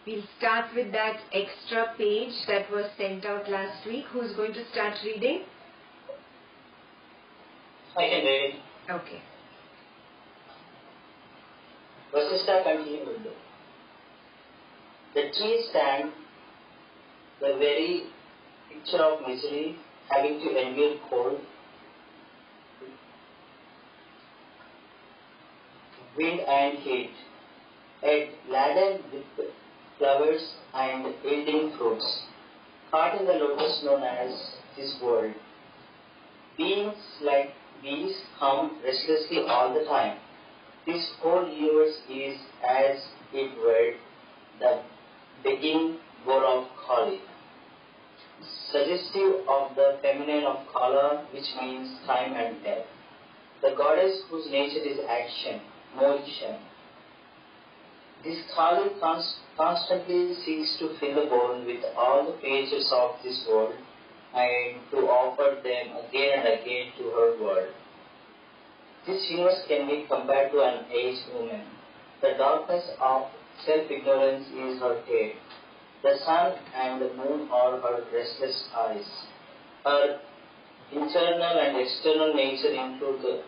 We'll start with that extra page that was sent out last week. Who's going to start reading? I can read. Okay. Vasistha continued. The tree stand, the very picture of misery, having to endure cold, wind and heat, yet laden with flowers and yielding fruits, caught in the lotus known as this world. Beings like bees hum restlessly all the time. This whole universe is, as it were, the begging bowl of Kali, suggestive of the feminine of Kala, which means time and death. The goddess whose nature is action, motion. This Kali constantly seeks to fill the bowl with all the pleasures of this world and to offer them again and again to her world. This universe can be compared to an aged woman. The darkness of self-ignorance is her head. The sun and the moon are her restless eyes. Her internal and external nature include the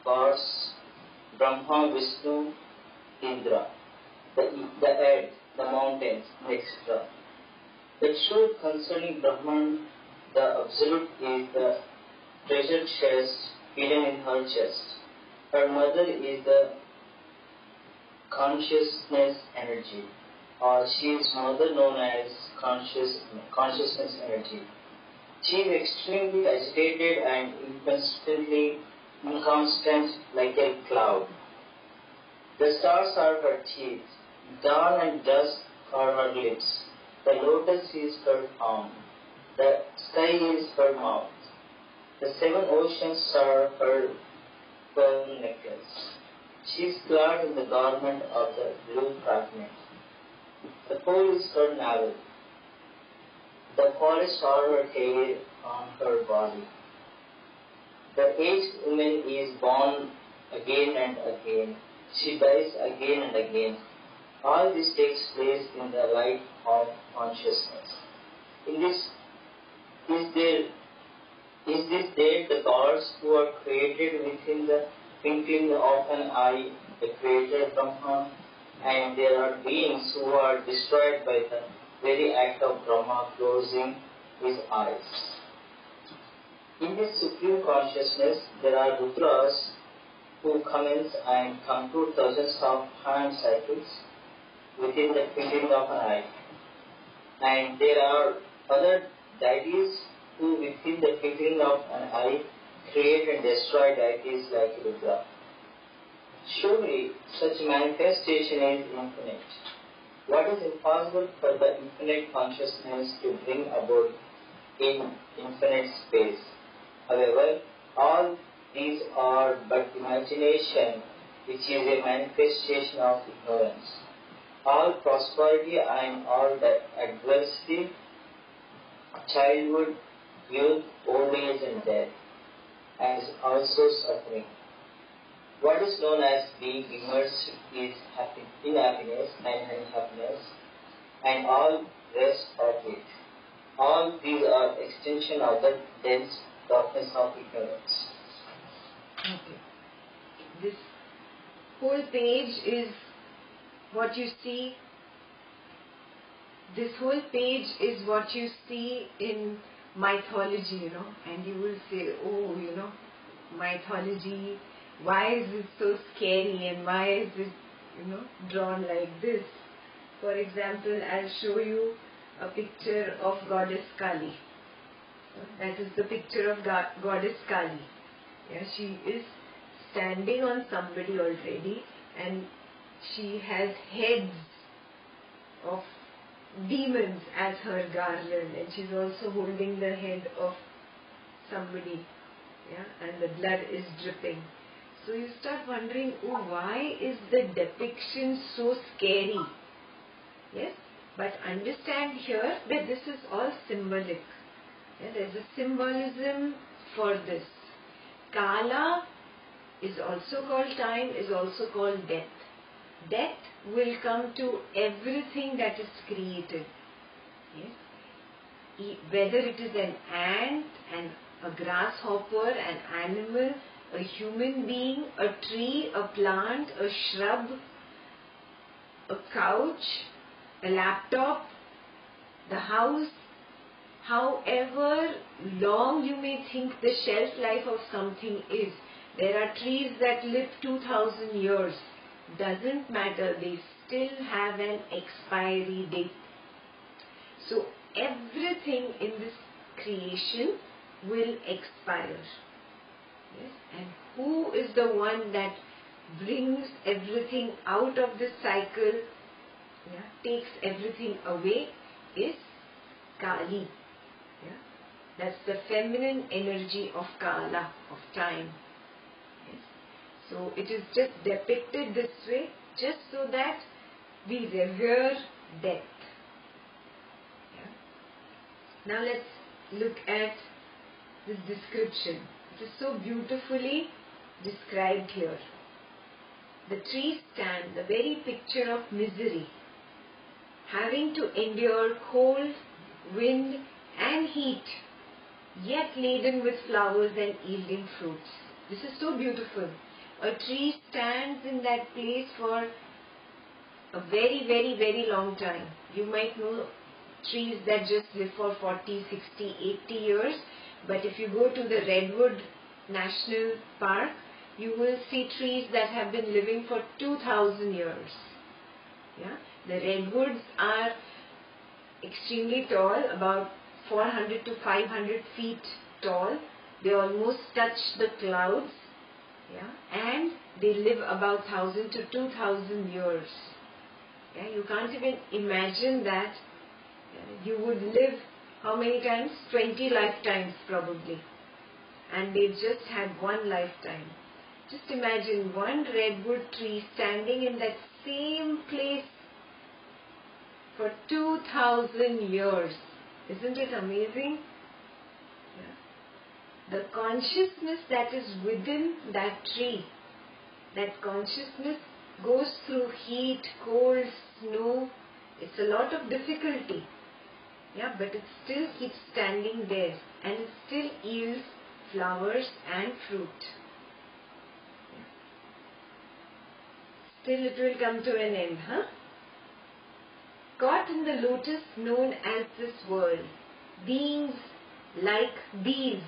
gods, Brahma, Vishnu, Indra, the earth, the mountains, etc. The truth concerning Brahman, the Absolute, is the treasure chest hidden in her chest. Her mother is the consciousness energy, or she is mother known as consciousness energy. She is extremely agitated and inconstant like a cloud. The stars are her teeth, dawn and dusk are her lips, the lotus is her arm, the sky is her mouth, the seven oceans are her pearl necklace. She is clad in the garment of the blue fragment. The pole is her navel. The forest are her hair on her body. The aged woman is born again and again. She dies again and again. All this takes place in the light of consciousness. In this there the gods who are created within the twinkling of an eye, the creator Brahma, and there are beings who are destroyed by the very act of Brahma closing his eyes. In this supreme consciousness, there are Rudras who commence and conclude thousands of hand cycles within the twinkling of an eye. And there are other deities who within the twinkling of an eye create and destroy deities like Rudra. Surely such manifestation is infinite. What is impossible for the infinite consciousness to bring about in infinite space? However, all these are but imagination, which is a manifestation of ignorance. All prosperity and all adversity, childhood, youth, old age and death, and also suffering. What is known as being immersed is in happiness and unhappiness, and all rest of it. All these are extension of the dense darkness of ignorance. Okay. This whole page is what you see. This whole page is what you see in mythology, and you will say, oh, mythology, why is it so scary and why is it, drawn like this? For example, I'll show you a picture of Goddess Kali. That is the picture of Goddess Kali. Yeah, she is standing on somebody already, and she has heads of demons as her garland, and she's also holding the head of somebody, and the blood is dripping. So you start wondering, why is the depiction so scary? Yes, but understand here that this is all symbolic. There's a symbolism for this. Kala is also called time, is also called death. death will come to everything that is created. Yes? Whether it is an ant, a grasshopper, an animal, a human being, a tree, a plant, a shrub, a couch, a laptop, the house, however long you may think the shelf life of something is. There are trees that live 2000 years. Doesn't matter, they still have an expiry date. So everything in this creation will expire. Yes? And who is the one that brings everything out of this cycle, takes everything away, is Kali. That's the feminine energy of Kala, of time. Yes? So it is just depicted this way, just so that we revere death. Now let's look at this description. It is so beautifully described here. The trees stand, the very picture of misery, having to endure cold, wind and heat, yet laden with flowers and yielding fruits. This is so beautiful. A tree stands in that place for a very, very, very long time. You might know trees that just live for 40, 60, 80 years. But if you go to the Redwood National Park, you will see trees that have been living for 2000 years. The redwoods are extremely tall, about 400 to 500 feet tall. They almost touch the clouds. And they live about 1000 to 2000 years. You can't even imagine that. You would live how many times? 20 lifetimes probably. And they just had one lifetime. Just imagine one redwood tree standing in that same place for 2000 years. Isn't it amazing? The consciousness that is within that tree, that consciousness goes through heat, cold, snow. It's a lot of difficulty. But it still keeps standing there, and it still yields flowers and fruit. Still it will come to an end, Caught in the lotus known as this world, beings like bees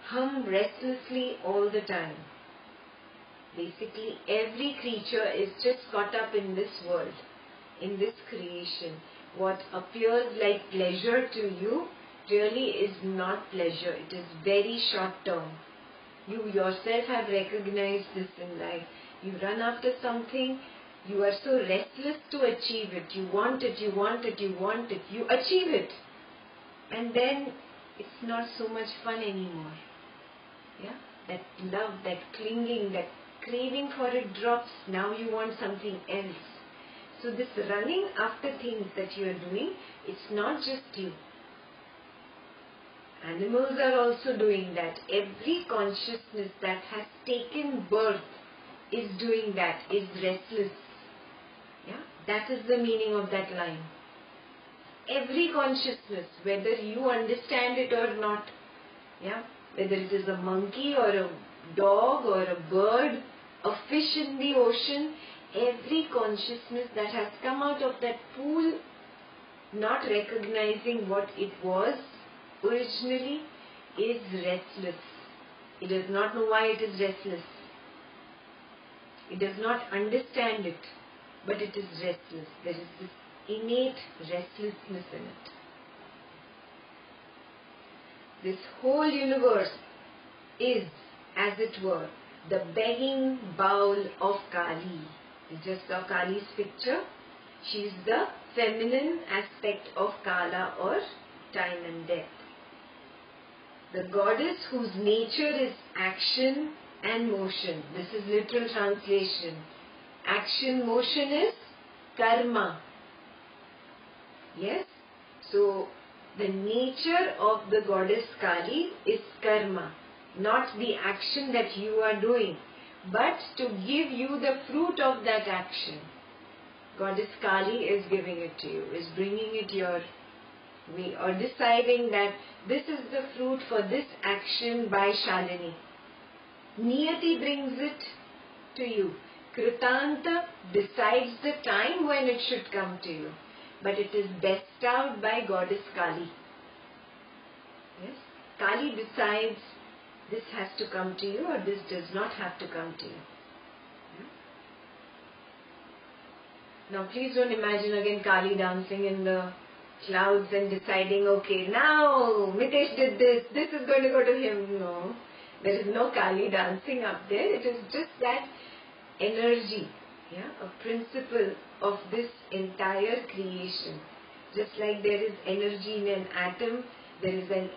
hum restlessly all the time. Basically, every creature is just caught up in this world, in this creation. What appears like pleasure to you really is not pleasure. It is very short term. You yourself have recognized this in life. You run after something, you are so restless to achieve it. You want it, you want it, you want it. You achieve it. And then it's not so much fun anymore. That love, that clinging, that craving for it drops. Now you want something else. So this running after things that you are doing, it's not just you. Animals are also doing that. Every consciousness that has taken birth is doing that, is restless. That is the meaning of that line. Every consciousness, whether you understand it or not, whether it is a monkey or a dog or a bird, a fish in the ocean, every consciousness that has come out of that pool, not recognizing what it was originally, is restless. It does not know why it is restless. It does not understand it, but it is restless. There is this innate restlessness in it. This whole universe is, as it were, the begging bowl of Kali. You just saw Kali's picture. She is the feminine aspect of Kala, or time and death. The goddess whose nature is action and motion. This is literal translation. Action, motion is karma. Yes? So, the nature of the goddess Kali is karma, not the action that you are doing. but to give you the fruit of that action. Goddess Kali is giving it to you, is bringing it your way, or deciding that this is the fruit for this action by Shalini. Niyati brings it to you. Kritanta decides the time when it should come to you, but it is bestowed by Goddess Kali. Yes, Kali decides this has to come to you or this does not have to come to you. Now please don't imagine again Kali dancing in the clouds and deciding, okay, now Mitesh did this, this is going to go to him. No, there is no Kali dancing up there. It is just that energy, a principle of this entire creation. Just like there is energy in an atom, there is an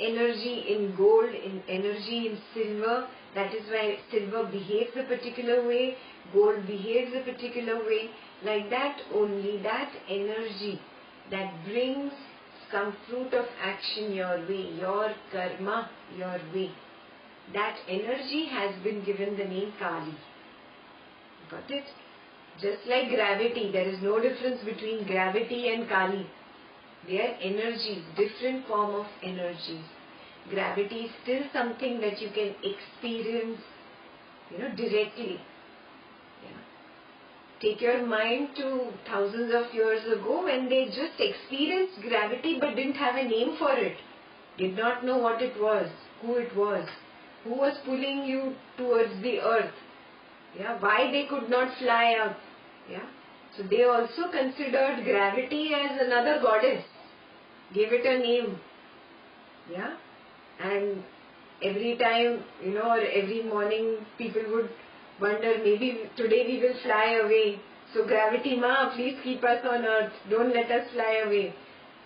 energy in gold, in energy in silver. That is why silver behaves a particular way, gold behaves a particular way. Like that only, that energy that brings some fruit of action your way, your karma your way, that energy has been given the name Kali. Got it? Just like gravity, there is no difference between gravity and Kali. They are energies, different form of energies. Gravity is still something that you can experience, directly. Take your mind to thousands of years ago when they just experienced gravity but didn't have a name for it. Did not know what it was, who was pulling you towards the earth. Why they could not fly up. So they also considered gravity as another goddess. Gave it a name. And every time, or every morning people would wonder, maybe today we will fly away. So gravity ma, please keep us on earth. Don't let us fly away.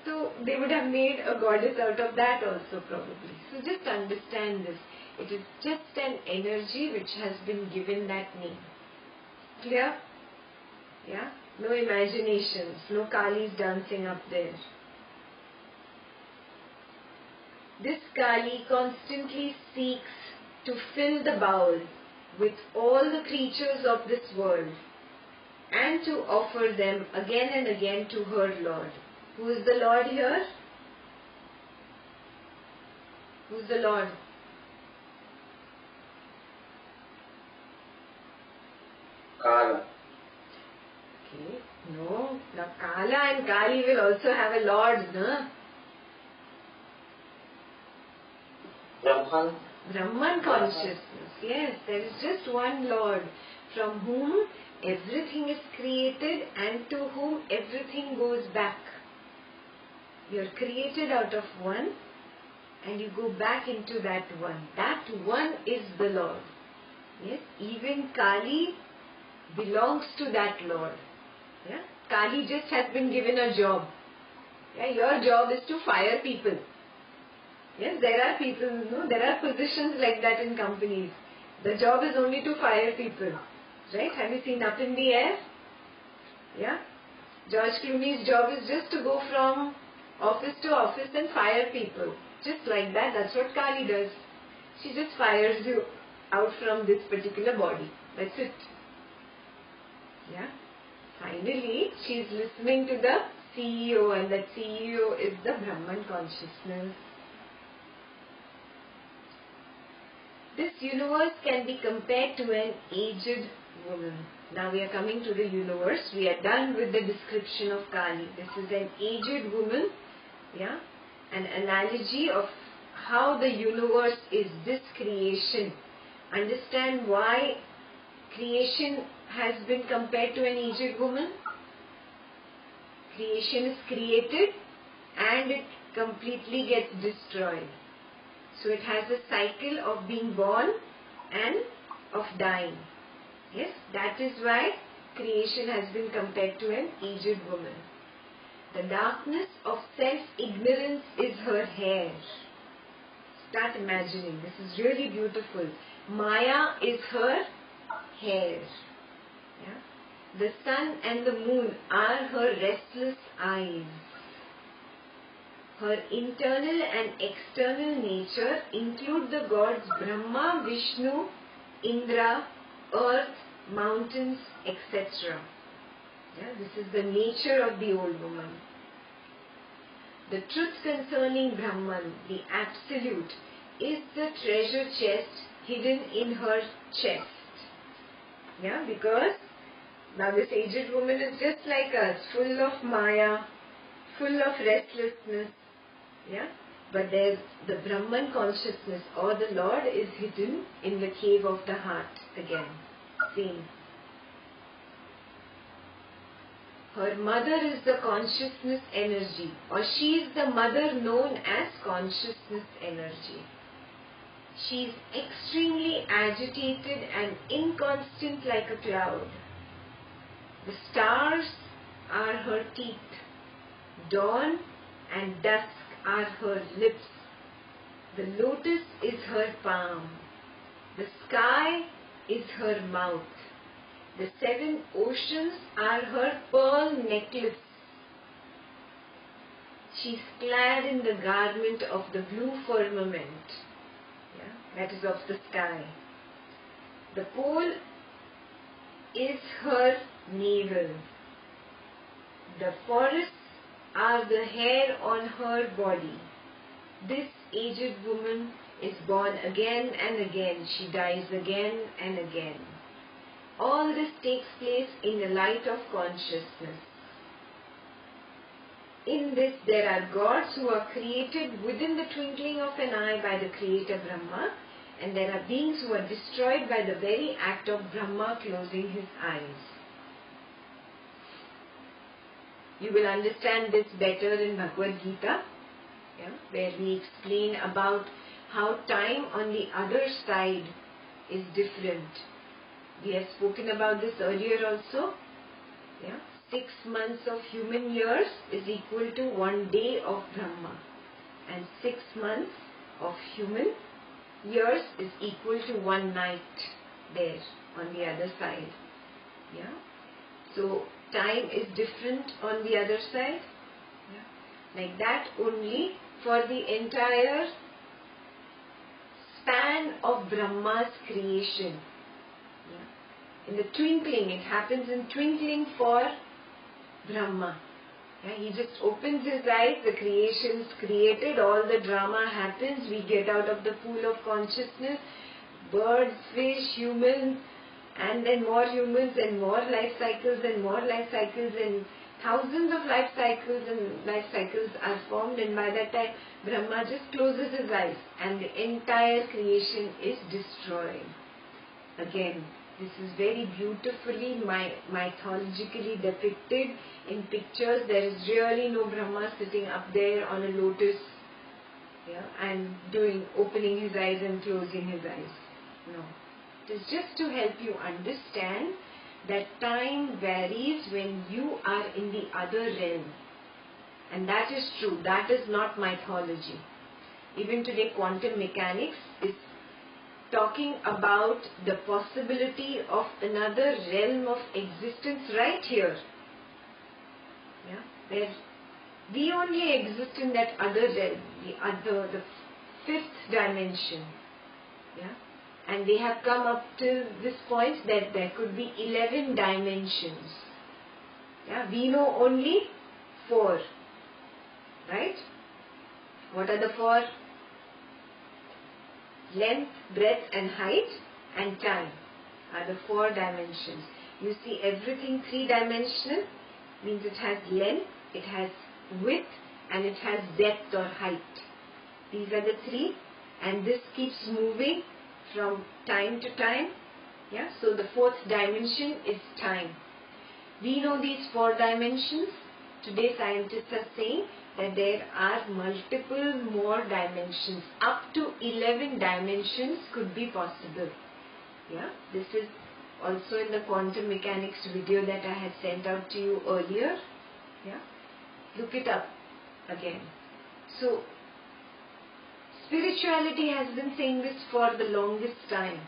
So they would have made a goddess out of that also probably. So just understand this. It is just an energy which has been given that name. Clear? No imaginations, no Kalis dancing up there. This Kali constantly seeks to fill the bowl with all the creatures of this world and to offer them again and again to her Lord. Who is the Lord here? Who is the Lord? Kala. Okay, no. Now Kala and Kali will also have a Lord, no? Brahman consciousness. Yes, there is just one Lord from whom everything is created and to whom everything goes back. You are created out of one and you go back into that one. That one is the Lord. Yes, even Kali belongs to that Lord. Kali just has been given a job. Your job is to fire people. Yes, there are people, there are positions like that in companies. The job is only to fire people. Right? Have you seen Up in the Air? George Clooney's job is just to go from office to office and fire people. Just like that, that's what Kali does. She just fires you out from this particular body. That's it. Finally, she is listening to the CEO, and that CEO is the Brahman consciousness. This universe can be compared to an aged woman. Now we are coming to the universe. We are done with the description of Kali. This is an aged woman. An analogy of how the universe is this creation. Understand why creation has been compared to an aged woman. Creation is created and it completely gets destroyed. So it has a cycle of being born and of dying. Yes, that is why creation has been compared to an aged woman. The darkness of self-ignorance is her hair. Start imagining. This is really beautiful. Maya is her hair. The sun and the moon are her restless eyes. Her internal and external nature include the gods Brahma, Vishnu, Indra earth, mountains, etc. Yeah, this is the nature of the old woman. The truth concerning Brahman, the Absolute, is the treasure chest hidden in her chest. Yeah, because now this aged woman is just like us, full of Maya, full of restlessness. Yeah, but there's the Brahman consciousness or the Lord is hidden in the cave of the heart again. Same. Her mother is the consciousness energy, or she is the mother known as consciousness energy. She is extremely agitated and inconstant like a cloud. The stars are her teeth. Dawn and dusk are her lips. The lotus is her palm. The sky is her mouth. The 7 oceans are her pearl necklace. She is clad in the garment of the blue firmament. Yeah, that is of the sky. The pole is her navel. The forests are the hair on her body. This aged woman is born again and again. She dies again and again. All this takes place in the light of consciousness. In this there are gods who are created within the twinkling of an eye by the Creator Brahma, and there are beings who are destroyed by the very act of Brahma closing his eyes. You will understand this better in Bhagavad Gita, where we explain about how time on the other side is different. We have spoken about this earlier also. 6 months of human years is equal to 1 day of Brahma. And 6 months of human years is equal to 1 night there on the other side. So time is different on the other side. Like that only for the entire span of Brahma's creation. In the twinkling, it happens in twinkling for Brahma. He just opens his eyes, the creation's created, all the drama happens, we get out of the pool of consciousness, birds, fish, humans, and then more humans and more life cycles and more life cycles, and thousands of life cycles are formed, and by that time Brahma just closes his eyes and the entire creation is destroyed. Again, this is very beautifully mythologically depicted in pictures. There is really no Brahma sitting up there on a lotus and opening his eyes and closing his eyes. No. It is just to help you understand that time varies when you are in the other realm. And that is true. That is not mythology. Even today, quantum mechanics is talking about the possibility of another realm of existence right here. Where we only exist in that other realm, the 5th dimension. And they have come up to this point that there could be 11 dimensions. We know only 4. Right? What are the 4? Length, breadth and height and time are the 4 dimensions. You see, everything 3-dimensional means it has length, it has width and it has depth or height. These are the 3, and this keeps moving from time to time. So the 4th dimension is time. We know these 4 dimensions. Today scientists are saying that there are multiple more dimensions. Up to 11 dimensions could be possible. This is also in the quantum mechanics video that I had sent out to you earlier. Look it up again. So, spirituality has been saying this for the longest time,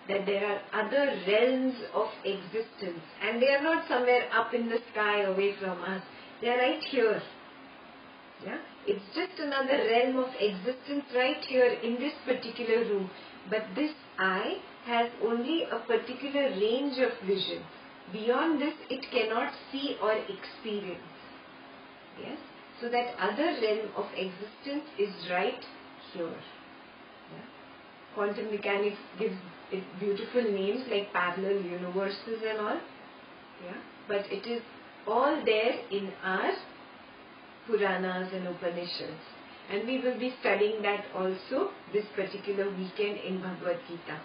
that there are other realms of existence, and they are not somewhere up in the sky away from us. They are right here. It's just another realm of existence right here in this particular room. But this eye has only a particular range of vision. Beyond this, it cannot see or experience. Yes? So that other realm of existence is right here. Yeah? Quantum mechanics gives it beautiful names like parallel universes and all. Yeah? But it is all there in our Puranas and Upanishads. And we will be studying that also this particular weekend in Bhagavad Gita.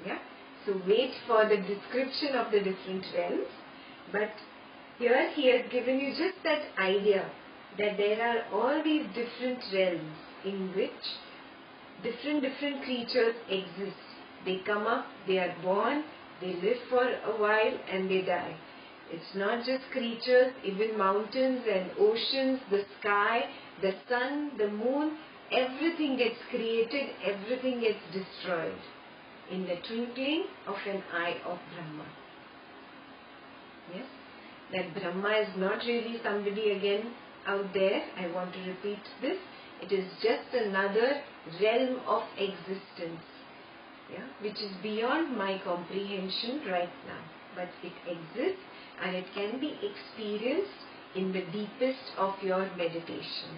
Yeah? So wait for the description of the different realms. But here he has given you just that idea that there are all these different realms in which different creatures exist. They come up, they are born, they live for a while and they die. It's not just creatures, even mountains and oceans, the sky, the sun, the moon, everything gets created, everything gets destroyed in the twinkling of an eye of Brahma. Yes? That Brahma is not really somebody again out there. I want to repeat this. It is just another realm of existence, yeah, which is beyond my comprehension right now. But it exists and it can be experienced in the deepest of your meditation.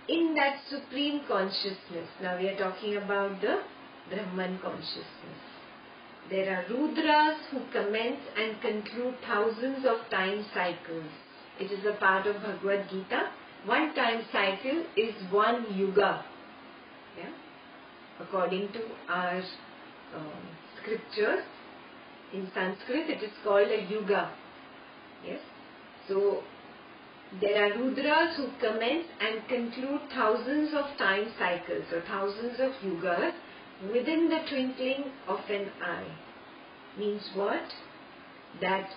In that supreme consciousness, now we are talking about the Brahman consciousness. There are Rudras who commence and conclude thousands of time cycles. It is a part of Bhagavad Gita. One time cycle is one yuga. Yeah? According to our scriptures, in Sanskrit it is called a yuga. Yes? So, there are Rudras who commence and conclude thousands of time cycles or thousands of yugas within the twinkling of an eye. Means what? That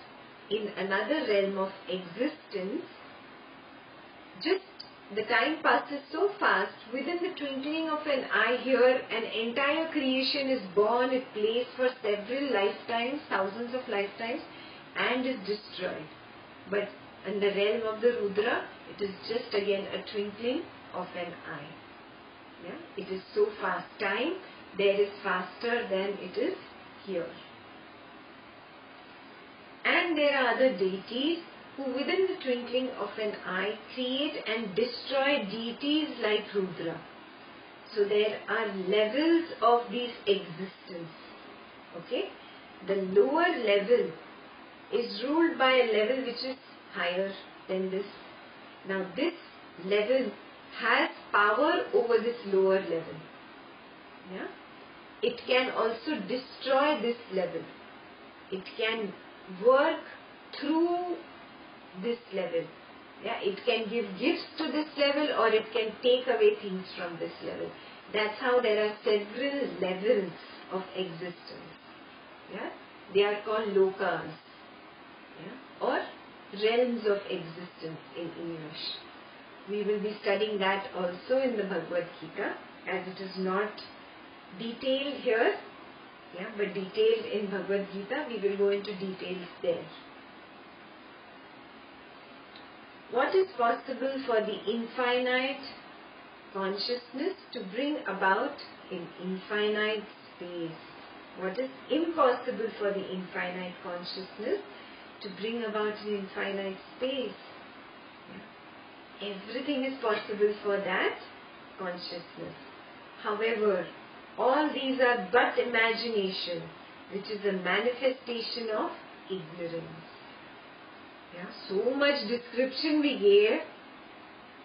in another realm of existence, just the time passes so fast, within the twinkling of an eye here, an entire creation is born, it plays for several lifetimes, thousands of lifetimes, and is destroyed. But in the realm of the Rudra, it is just again a twinkling of an eye. Yeah? It is so fast. Time there is faster than it is here. And there are other deities who within the twinkling of an eye create and destroy deities like Rudra. So there are levels of these existence. Okay? The lower level is ruled by a level which is higher than this. Now this level has power over this lower level. Yeah? It can also destroy this level. It can work through this level. Yeah? It can give gifts to this level or it can take away things from this level. That's how there are several levels of existence. Yeah? They are called lokas. Yeah? Or realms of existence in English. We will be studying that also in the Bhagavad Gita, as it is not detailed here, yeah, but detailed in Bhagavad Gita. We will go into details there. What is possible for the infinite consciousness to bring about in infinite space? What is impossible for the infinite consciousness to bring about in infinite space? Yeah. Everything is possible for that consciousness. However, all these are but imagination, which is a manifestation of ignorance. Yeah, so much description we gave.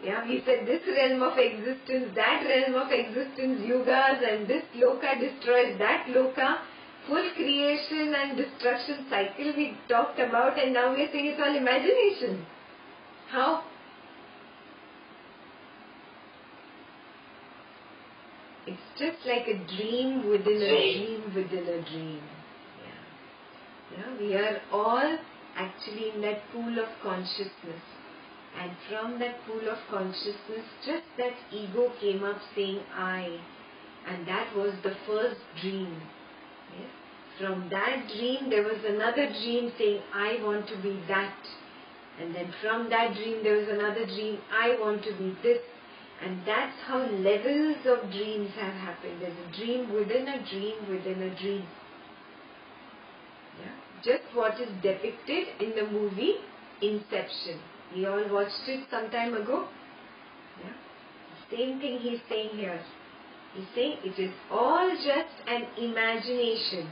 Yeah, we said this realm of existence, that realm of existence, yugas, and this loka destroys that loka. Full creation and destruction cycle we talked about, and now we are saying it's all imagination. How? It's just like a dream within a dream within a dream. Yeah. Yeah, we are all actually in that pool of consciousness. And from that pool of consciousness, just that ego came up saying I. And that was the first dream. Yes? From that dream, there was another dream saying I want to be that. And then from that dream, there was another dream, I want to be this. And that's how levels of dreams have happened. There's a dream within a dream within a dream. Yeah? Just what is depicted in the movie Inception. We all watched it some time ago. Yeah? Same thing he's saying here. He's saying it is all just an imagination,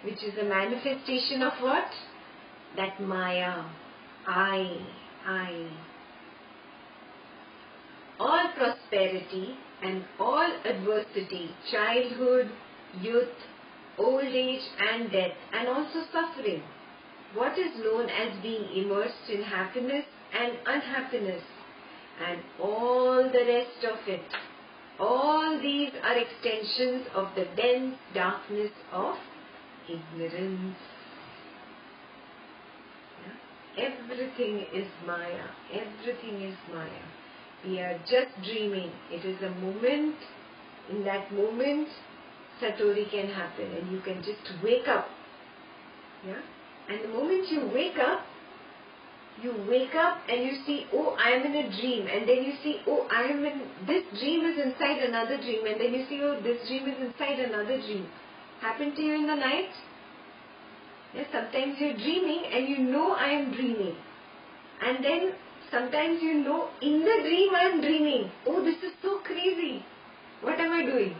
which is a manifestation of what? That Maya. I. All prosperity and all adversity, childhood, youth, old age and death, and also suffering. What is known as being immersed in happiness and unhappiness, and all the rest of it. All these are extensions of the dense darkness of ignorance. Yeah? Everything is Maya. Everything is Maya. We are just dreaming. It is a moment. In that moment, Satori can happen and you can just wake up. Yeah? And the moment you wake up and you see, oh, I am in a dream. And then you see, oh, this dream is inside another dream. And then you see, oh, this dream is inside another dream. Happened to you in the night? Yes, sometimes you're dreaming and you know I am dreaming. And then sometimes you know in the dream I am dreaming. Oh, this is so crazy. What am I doing?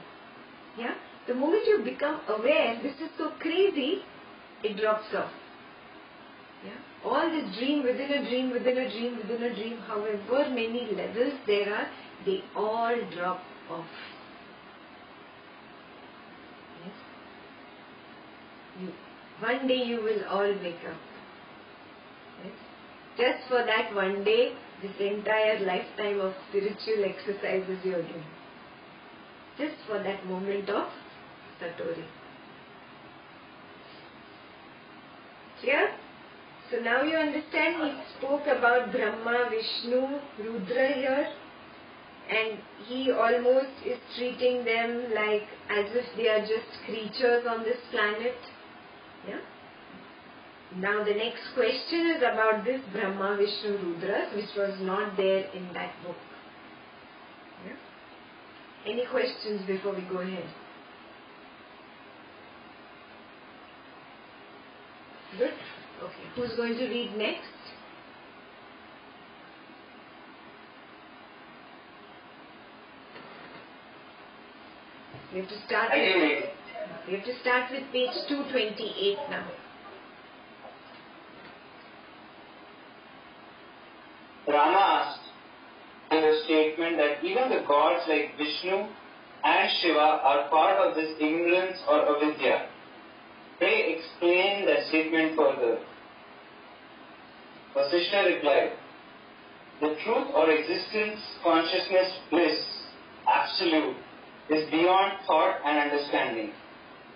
Yeah? The moment you become aware, this is so crazy, it drops off. Yeah? All this dream within a dream, within a dream, within a dream, however many levels there are, they all drop off. Yes? One day you will all wake up. Yes? Just for that one day, this entire lifetime of spiritual exercises you are doing. Just for that moment of Satori. Clear? So now you understand he spoke about Brahma, Vishnu, Rudra here, and he almost is treating them like as if they are just creatures on this planet. Yeah? Now the next question is about this Brahma, Vishnu, Rudras, which was not there in that book. Yeah? Any questions before we go ahead? Good? Okay. Who's going to read next? We have to start with page 228 now. Rama asked in a statement that even the gods like Vishnu and Shiva are part of this ignorance or avidya. Pray explain that statement further. Vasistha replied, the truth or existence, consciousness, bliss, absolute, is beyond thought and understanding.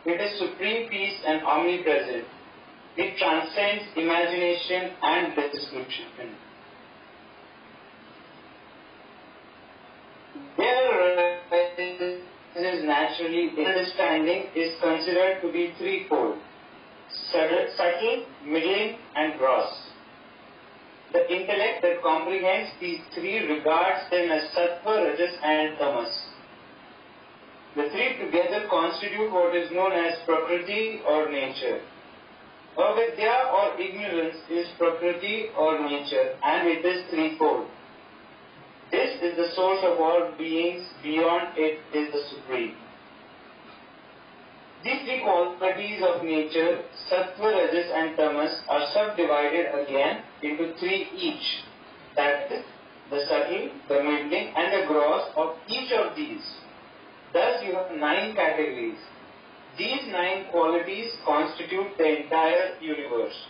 It is supreme peace and omnipresent. It transcends imagination and description. There naturally understanding is considered to be threefold: subtle, middling, and gross. The intellect that comprehends these three regards them as sattva, rajas, and tamas. The three together constitute what is known as prakriti or nature. Avidya or ignorance is prakriti or nature, and it is threefold. This is the source of all beings, beyond it is the supreme. These three qualities of nature, sattva, rajas and tamas, are subdivided again into three each. That is, the subtle, the middling and the gross of each of these. Thus you have 9 categories. These 9 qualities constitute the entire universe.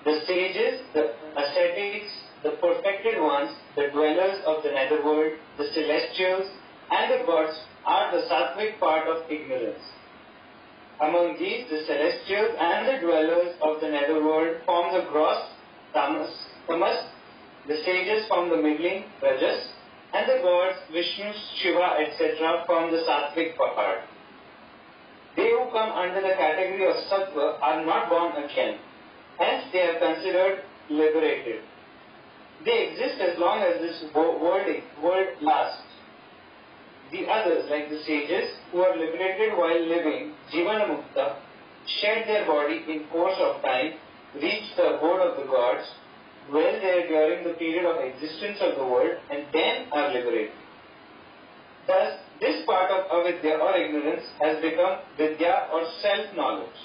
The sages, the ascetics, the perfected ones, the dwellers of the netherworld, the celestials, and the gods are the sattvic part of ignorance. Among these, the celestials and the dwellers of the netherworld form the gross, tamas, the sages form the middling, rajas, and the gods, Vishnu, Shiva, etc. form the sattvic part. They who come under the category of sattva are not born again, hence they are considered liberated. They exist as long as this world lasts. The others, like the sages, who are liberated while living, Jivana Mukta, shed their body in course of time, reach the abode of the gods, dwell there during the period of existence of the world, and then are liberated. Thus, this part of avidya or ignorance has become vidya or self-knowledge.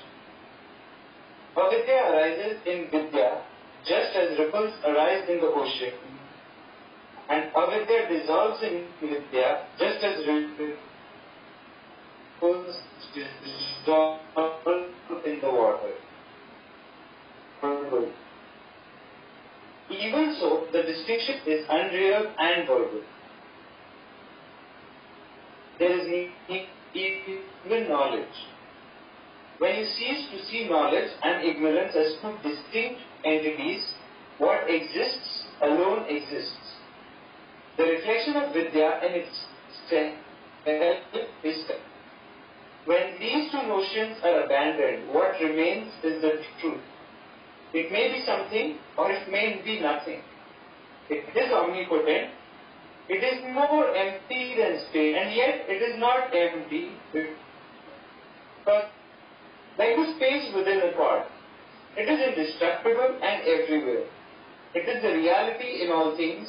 Avidya arises in vidya just as ripples arise in the ocean, and avidya dissolves in vidya just as ripples dissolve in the water. Even so, the distinction is unreal and verbal. There is even knowledge. When you cease to see knowledge and ignorance as two distinct entities, what exists alone exists. The reflection of vidya in its self is when these two notions are abandoned, what remains is the truth. It may be something or it may be nothing. It is omnipotent. It is more empty than space, and yet it is not empty. But like the space within a pot, it is indestructible and everywhere. It is the reality in all things.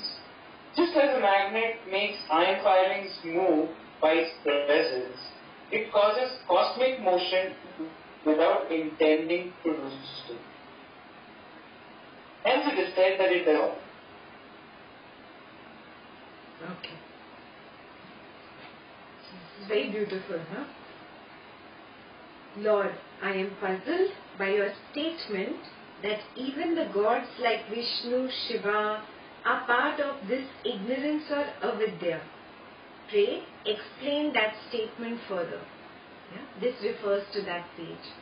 Just as a magnet makes iron filings move by its presence, it causes cosmic motion without intending to do so. Hence it is said that it does all. Okay. This is very beautiful, huh? Lord, I am puzzled by your statement that even the gods like Vishnu, Shiva are part of this ignorance or avidya. Pray, explain that statement further. Yeah? This refers to that page.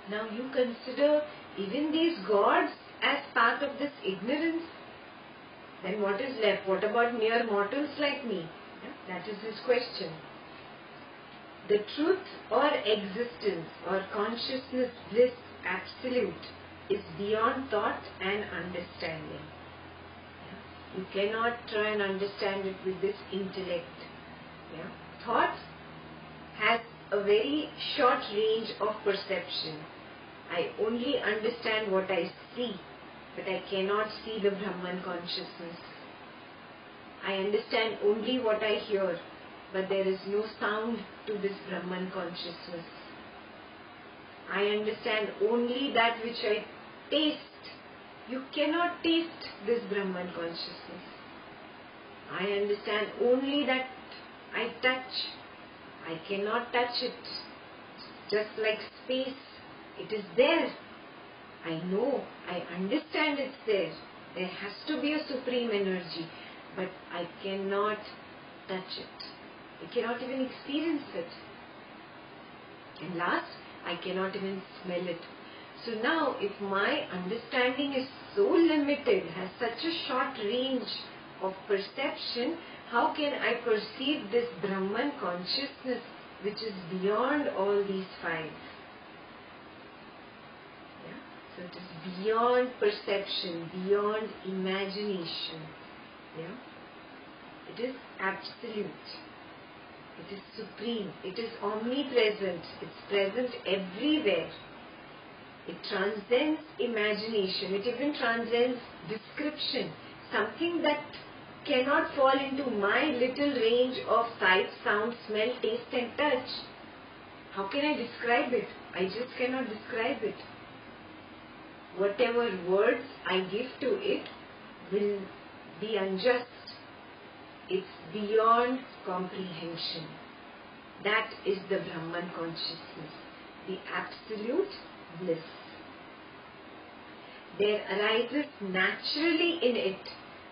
Now you consider even these gods as part of this ignorance. Then what is left? What about mere mortals like me? Yeah? That is his question. The truth or existence or consciousness, bliss, absolute, is beyond thought and understanding. Yeah? You cannot try and understand it with this intellect. Yeah? Thought has a very short range of perception. I only understand what I see, but I cannot see the Brahman consciousness. I understand only what I hear, but there is no sound to this Brahman consciousness. I understand only that which I taste. You cannot taste this Brahman consciousness. I understand only that I touch. I cannot touch it. Just like space, it is there. I know, I understand it's there. There has to be a supreme energy, but I cannot touch it. I cannot even experience it. And last, I cannot even smell it. So now, if my understanding is so limited, has such a short range of perception, how can I perceive this Brahman consciousness which is beyond all these five? Yeah? So it is beyond perception, beyond imagination. Yeah? It is absolute. It is supreme. It is omnipresent. It's present everywhere. It transcends imagination. It even transcends description. Something that cannot fall into my little range of sight, sound, smell, taste and touch. How can I describe it? I just cannot describe it. Whatever words I give to it will be unjust. It's beyond comprehension. That is the Brahman consciousness, the absolute bliss. There arises naturally in it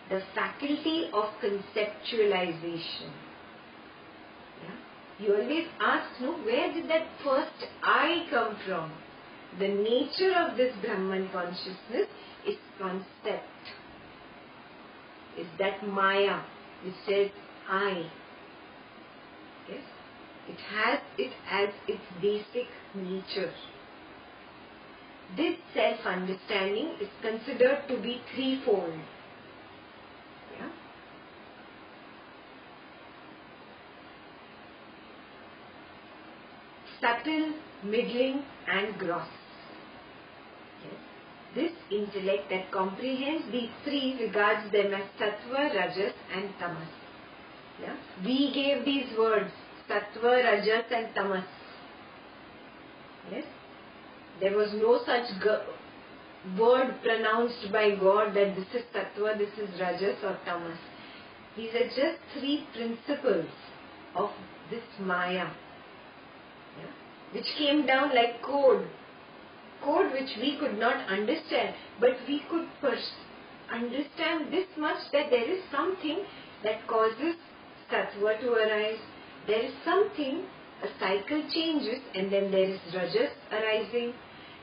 the faculty of conceptualization. Yeah? You always ask, no, where did that first I come from? The nature of this Brahman consciousness is concept. Is that Maya, which says I. Yes? It has it as its basic nature. This self-understanding is considered to be threefold. subtle, middling and gross. Yes. This intellect that comprehends these three regards them as sattva, rajas and tamas. Yeah? We gave these words, sattva, rajas and tamas. Yes? There was no such word pronounced by God that this is sattva, this is rajas or tamas. These are just three principles of this maya, yeah, which came down like code which we could not understand, but we could understand this much, that there is something that causes sattva to arise, there is something, a cycle changes and then there is rajas arising,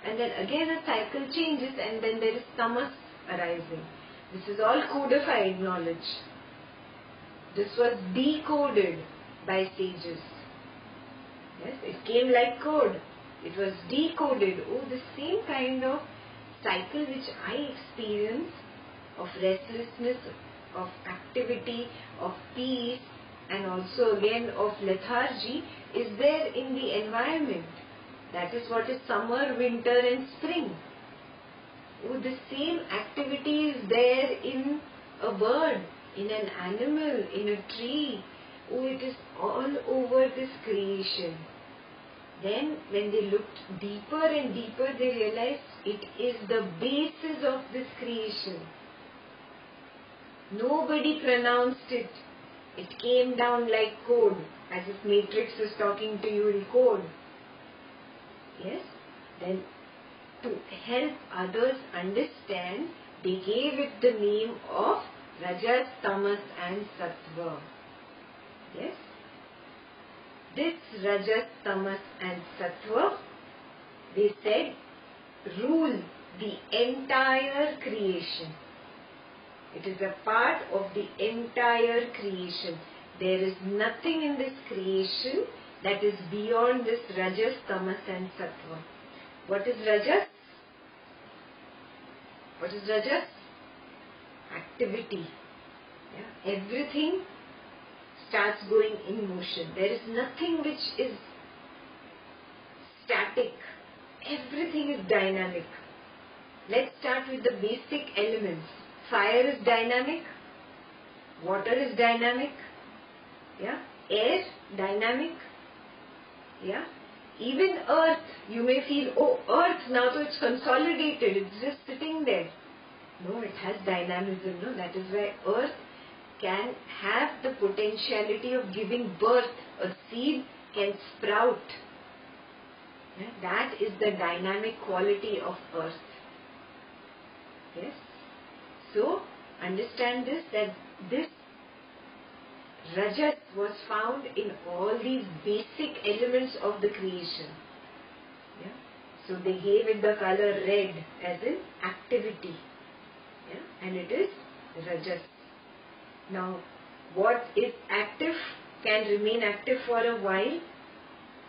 and then again a cycle changes and then there is tamas arising. This is all codified knowledge. This was decoded by sages. Yes, it came like code. It was decoded. Oh, the same kind of cycle which I experience of restlessness, of activity, of peace, and also again of lethargy is there in the environment. That is what is summer, winter and spring. Oh, the same activity is there in a bird, in an animal, in a tree. Oh, it is all over this creation. Then when they looked deeper and deeper, they realized it is the basis of this creation. Nobody pronounced it. It came down like code, as if Matrix is talking to you in code. Yes? Then to help others understand, they gave it the name of Rajas, Tamas and Sattva. Yes? This Rajas, Tamas and Sattva, they said, rule the entire creation. It is a part of the entire creation. There is nothing in this creation that is beyond this Rajas, Tamas and Sattva. What is Rajas? What is Rajas? Activity. Yeah? Everything starts going in motion. There is nothing which is static. Everything is dynamic. Let's start with the basic elements. Fire is dynamic. Water is dynamic. Yeah? Air, dynamic. Yeah? Even earth, you may feel, oh, earth, now so it's consolidated, it's just sitting there. No, it has dynamism. No, that is why earth can have the potentiality of giving birth. A seed can sprout. Yeah? That is the dynamic quality of earth. Yes? So, understand this, that this Rajas was found in all these basic elements of the creation. Yeah? So, they gave it the color red as in activity. Yeah? And it is Rajas. Now, what is active can remain active for a while.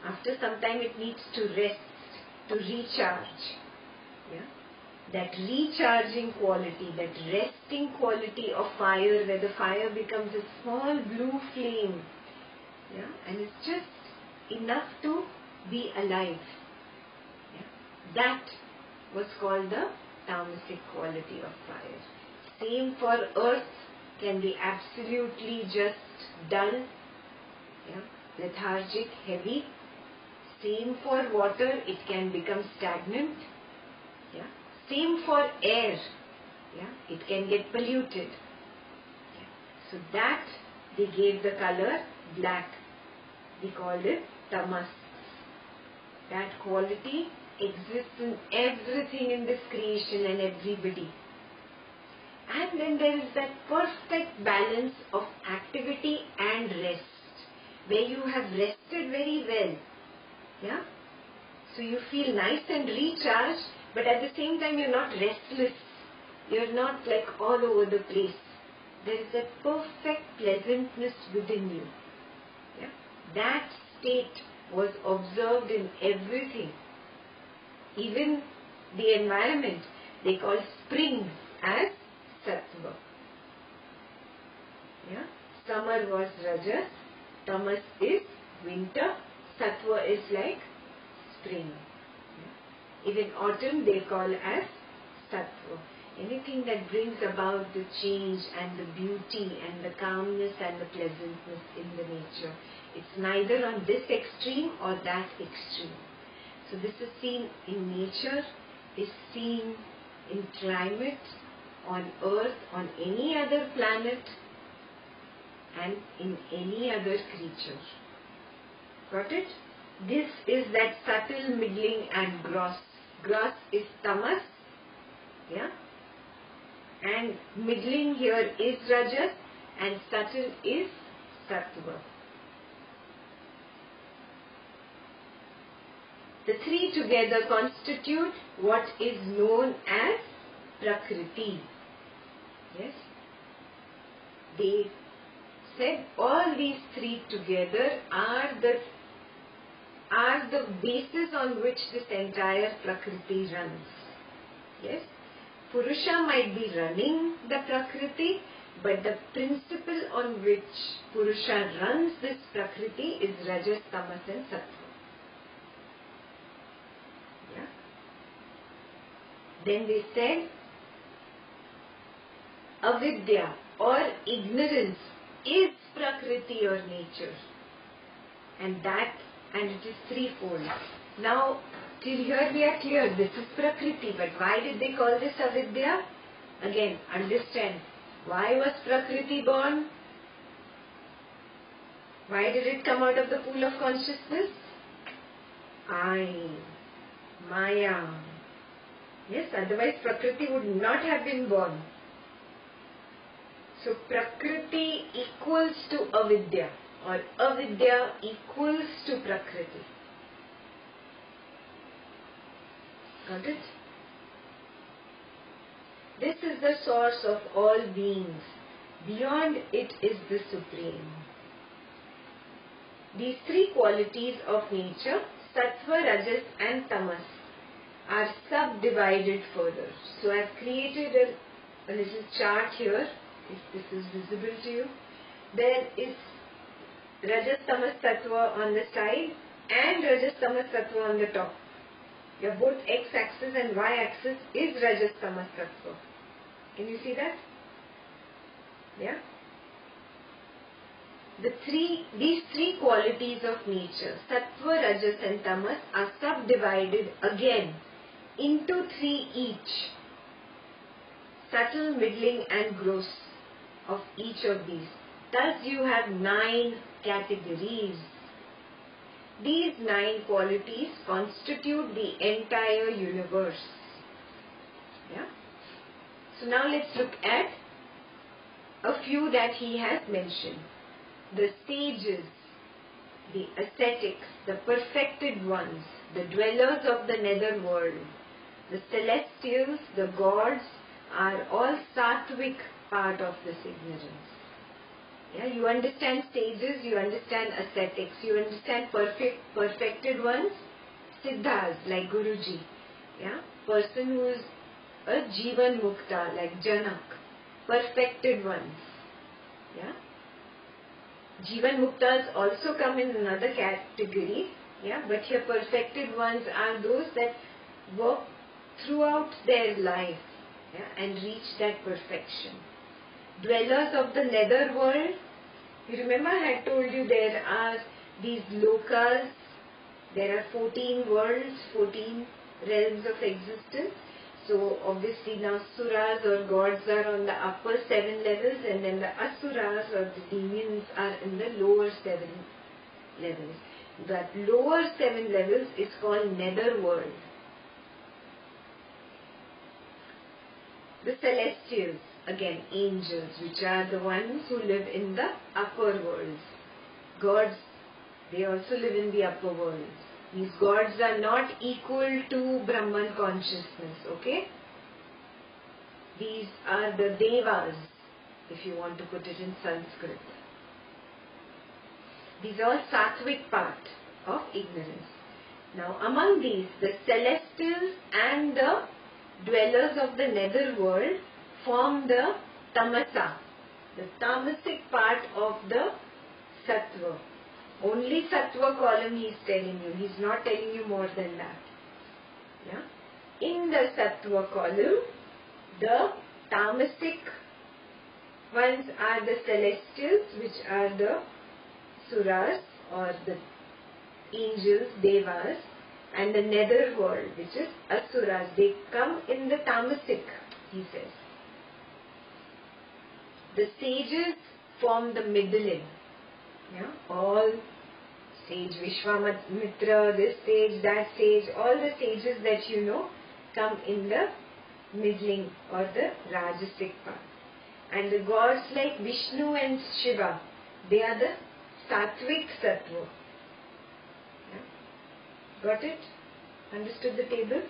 After some time it needs to rest, to recharge. Yeah? That recharging quality, that resting quality of fire, where the fire becomes a small blue flame. Yeah? And it's just enough to be alive. Yeah? That was called the tamasic quality of fire. Same for earth, can be absolutely just dull, yeah, lethargic, heavy. Same for water, it can become stagnant. Yeah. Same for air, yeah, it can get polluted. Yeah. So that they gave the color black. We called it tamas. That quality exists in everything in this creation and everybody. And then there is that perfect balance of activity and rest, where you have rested very well. Yeah? So you feel nice and recharged, but at the same time you're not restless. You're not like all over the place. There is that perfect pleasantness within you. Yeah? That state was observed in everything. Even the environment, they call spring as Sattva. Yeah? Summer was Rajas, Tamas is winter, Sattva is like spring. Even autumn they call as sattva. Anything that brings about the change and the beauty and the calmness and the pleasantness in the nature. It's neither on this extreme or that extreme. So this is seen in nature, is seen in climate, on earth, on any other planet, and in any other creature. Got it? This is that subtle, middling and gross. Gross is tamas, yeah? And middling here is rajas and subtle is sattva. The three together constitute what is known as Prakriti. Yes? They said all these three together are the basis on which this entire Prakriti runs. Yes? Purusha might be running the Prakriti, but the principle on which Purusha runs this Prakriti is Rajas, Tamas and Sattva. Yeah? Then they said, avidya or ignorance is Prakriti or nature. And it is threefold. Now, till here we are clear, this is Prakriti, but why did they call this avidya? Again, understand, why was Prakriti born? Why did it come out of the pool of consciousness? Maya. Yes, otherwise Prakriti would not have been born. So Prakriti equals to avidya, or avidya equals to Prakriti. Got it? This is the source of all beings. Beyond it is the Supreme. These three qualities of nature, Sattva, Rajas and Tamas, are subdivided further. So I have created a little chart here, if this is visible to you. There is Rajas, Tamas, Sattva on the side and Rajas, Tamas, Sattva on the top. Your both x-axis and y-axis is Rajas, Tamas, Sattva. Can you see that? Yeah? These three qualities of nature, Sattva, Rajas and Tamas, are subdivided again into three each. Subtle, middling and gross of each of these. Thus you have 9 categories. These 9 qualities constitute the entire universe. Yeah? So now let's look at a few that he has mentioned. The sages, the ascetics, the perfected ones, the dwellers of the nether world, the celestials, the gods are all sattvic part of this ignorance. Yeah, you understand sages, you understand ascetics, you understand perfected ones, siddhas like Guruji. Yeah, person who is a Jivan Mukta like Janak, perfected ones. Yeah, Jivan Muktas also come in another category. Yeah, but here perfected ones are those that work throughout their life, yeah, and reach that perfection. Dwellers of the nether world, you remember I had told you there are these lokas, there are 14 worlds, 14 realms of existence. So obviously now suras or gods are on the upper 7 levels, and then the asuras or the demons are in the lower 7 levels. That lower 7 levels is called nether world. The celestials, again angels, which are the ones who live in the upper worlds. Gods, they also live in the upper worlds. These gods are not equal to Brahman consciousness, okay? These are the devas, if you want to put it in Sanskrit. These are sattvic part of ignorance. Now among these, the celestials and the dwellers of the nether world form the tamasa, the tamasic part of the sattva. Only Sattva column he is telling you. He is not telling you more than that. Yeah? In the Sattva column, the tamasic ones are the celestials, which are the suras or the angels, devas, and the nether world, which is asuras. They come in the tamasic, he says. The sages form the middling. Yeah? All sage Vishwamitra, this sage, that sage, all the sages that you know come in the middling or the Rajasic part. And the gods like Vishnu and Shiva, they are the Sattvic Sattva. Yeah? Got it? Understood the table?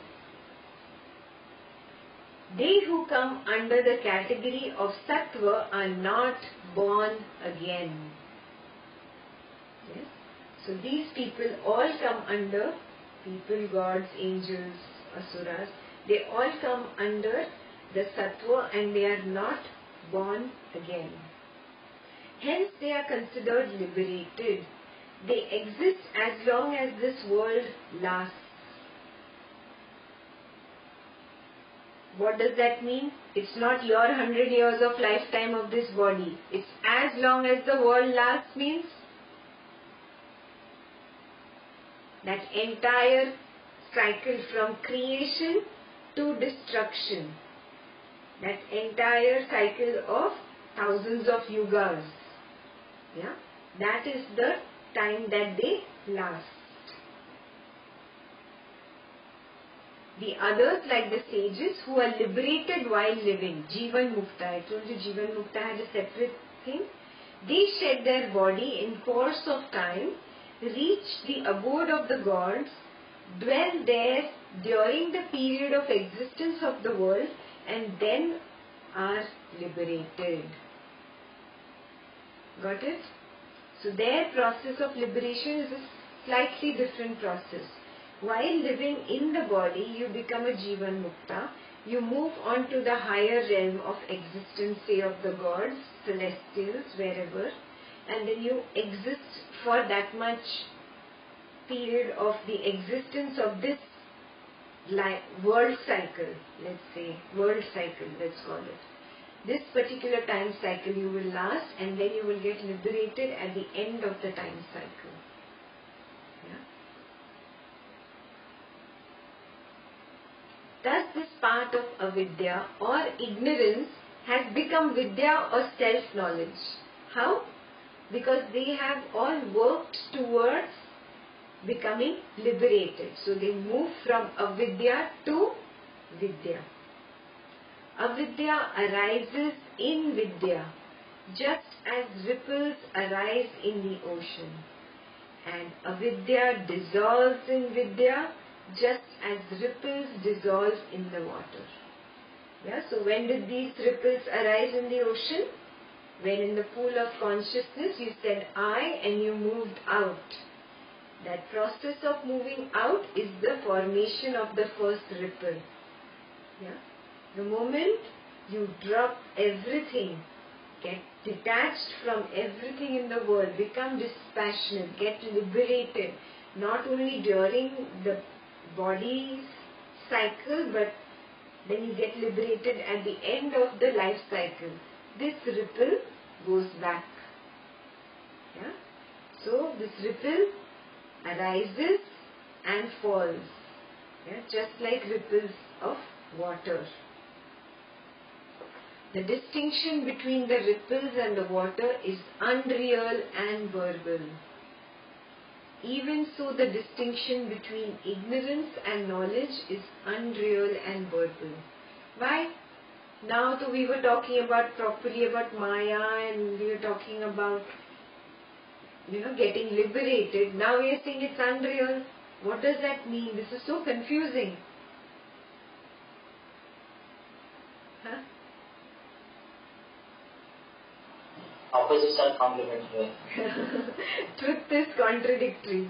They who come under the category of Sattva are not born again. Yes? So these people all come under, people, gods, angels, asuras, they all come under the Sattva and they are not born again. Hence they are considered liberated. They exist as long as this world lasts. What does that mean? It's not your 100 years of lifetime of this body. It's as long as the world lasts means that entire cycle from creation to destruction. That entire cycle of thousands of yugas. Yeah? That is the time that they last. The others, like the sages who are liberated while living, Jivan Mukta, I told you Jivan Mukta had a separate thing. They shed their body in course of time, reach the abode of the gods, dwell there during the period of existence of the world, and then are liberated. Got it? So their process of liberation is a slightly different process. While living in the body, you become a Jivan Mukta. You move on to the higher realm of existence, say of the gods, celestials, wherever, and then you exist for that much period of the existence of this world cycle, let's say, world cycle, let's call it. This particular time cycle you will last, and then you will get liberated at the end of the time cycle. Yeah? Thus this part of avidya or ignorance has become vidya or self-knowledge. How? Because they have all worked towards becoming liberated. So they move from avidya to vidya. Avidya arises in vidya, just as ripples arise in the ocean. And avidya dissolves in vidya, just as ripples dissolve in the water. Yeah, so when did these ripples arise in the ocean? When in the pool of consciousness you said I and you moved out. That process of moving out is the formation of the first ripple. Yeah? The moment you drop everything, get detached from everything in the world, become dispassionate, get liberated, not only during the body's cycle, but then you get liberated at the end of the life cycle. This ripple goes back. Yeah? So this ripple arises and falls, yeah? Just like ripples of water. The distinction between the ripples and the water is unreal and verbal. Even so, the distinction between ignorance and knowledge is unreal and verbal. Why? Now we were talking about properly about Maya, and we were talking about getting liberated. Now we are saying it's unreal. What does that mean? This is so confusing. Huh? Opposites are complementary. Truth is contradictory.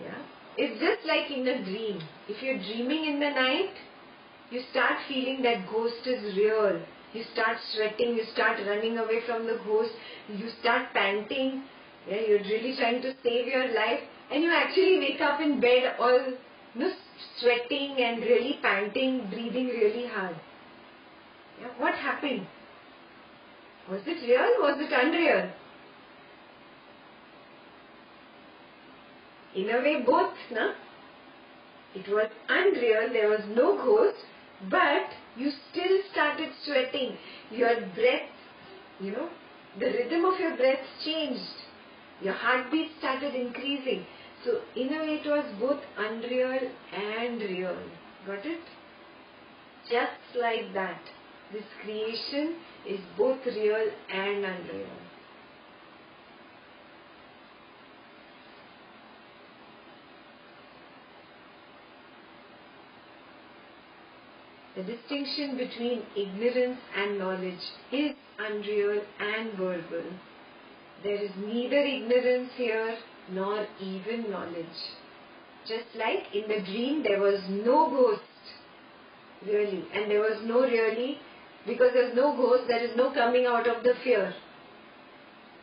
Yeah? It's just like in a dream. If you're dreaming in the night, you start feeling that ghost is real. You start sweating, you start running away from the ghost, you start panting, Yeah, you're really trying to save your life, and you actually wake up in bed all sweating and really panting, breathing really hard. Yeah, what happened? Was it real? Was it unreal? In a way, both, no? It was unreal, there was no ghost, but you still started sweating. Your breath, the rhythm of your breath changed. Your heartbeat started increasing. So, in a way, it was both unreal and real. Got it? Just like that. This creation is both real and unreal. The distinction between ignorance and knowledge is unreal and verbal. There is neither ignorance here nor even knowledge. Just like in the dream there was no ghost, really, and there was no really, because there is no ghost, there is no coming out of the fear.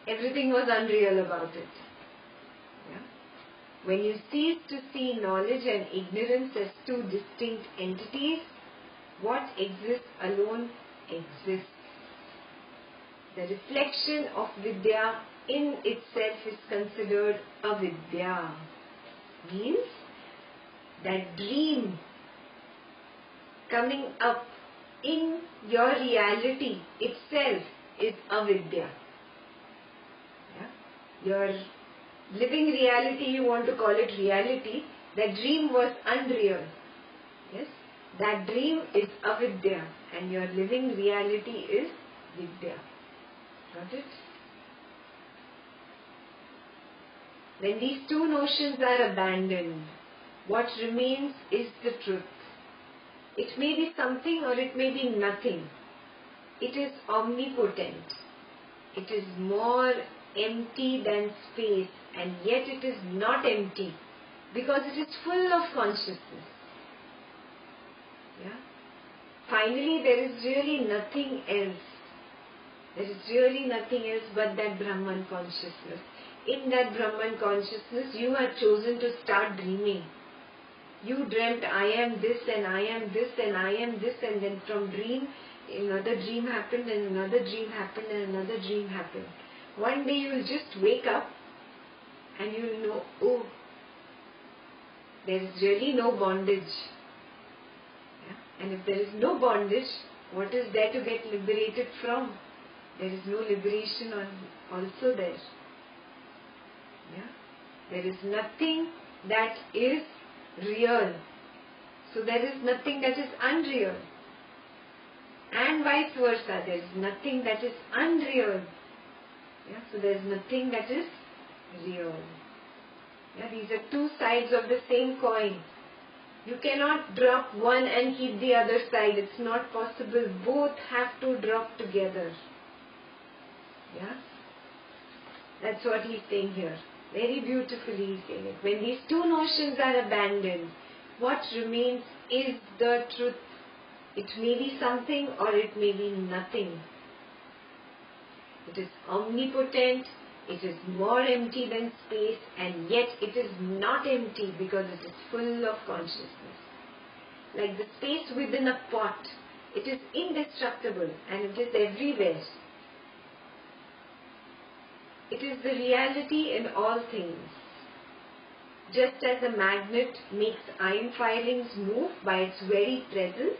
Everything was unreal about it. Yeah? When you cease to see knowledge and ignorance as two distinct entities, what exists alone exists. The reflection of Vidya in itself is considered avidya. Means that dream coming up in your reality itself is avidya. Yeah? Your living reality, you want to call it reality, that dream was unreal. Yes? That dream is avidya and your living reality is vidya. Got it? When these two notions are abandoned, what remains is the truth. It may be something or it may be nothing. It is omnipotent. It is more empty than space, and yet it is not empty because it is full of consciousness. Yeah? Finally, there is really nothing else. There is really nothing else but that Brahman consciousness. In that Brahman consciousness, you have chosen to start dreaming. You dreamt, I am this and I am this and I am this, and then from dream, another dream happened and another dream happened and another dream happened. One day you will just wake up and you will know, oh, there is really no bondage. Yeah? And if there is no bondage, what is there to get liberated from? There is no liberation also there. Yeah? There is nothing that is real. So there is nothing that is unreal. And vice versa, there is nothing that is unreal. Yeah? So there is nothing that is real. Yeah? These are two sides of the same coin. You cannot drop one and keep the other side. It's not possible. Both have to drop together. Yeah? That's what he's saying here. Very beautifully he's saying it. When these two notions are abandoned, what remains is the truth. It may be something or it may be nothing. It is omnipotent, it is more empty than space, and yet it is not empty because it is full of consciousness. Like the space within a pot, it is indestructible and it is everywhere. It is the reality in all things. Just as a magnet makes iron filings move by its very presence,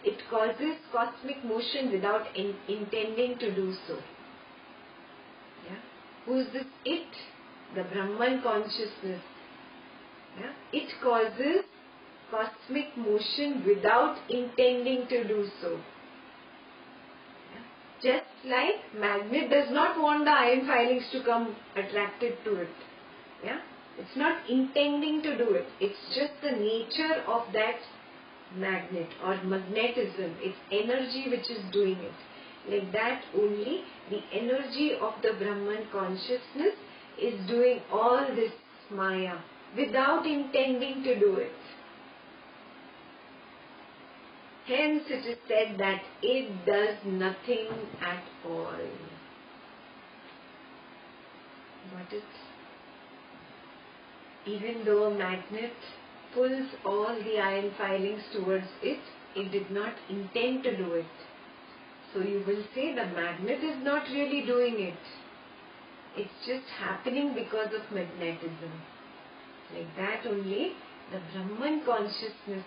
it causes cosmic motion without intending to do so. Yeah? Who is this it? The Brahman consciousness. Yeah? It causes cosmic motion without intending to do so. Just like magnet does not want the iron filings to come attracted to it. Yeah? It's not intending to do it. It's just the nature of that magnet or magnetism. It's energy which is doing it. Like that only the energy of the Brahman consciousness is doing all this Maya without intending to do it. Hence it is said that it does nothing at all. Got it? Even though a magnet pulls all the iron filings towards it, it did not intend to do it. So you will say the magnet is not really doing it. It's just happening because of magnetism. Like that only, the Brahman consciousness,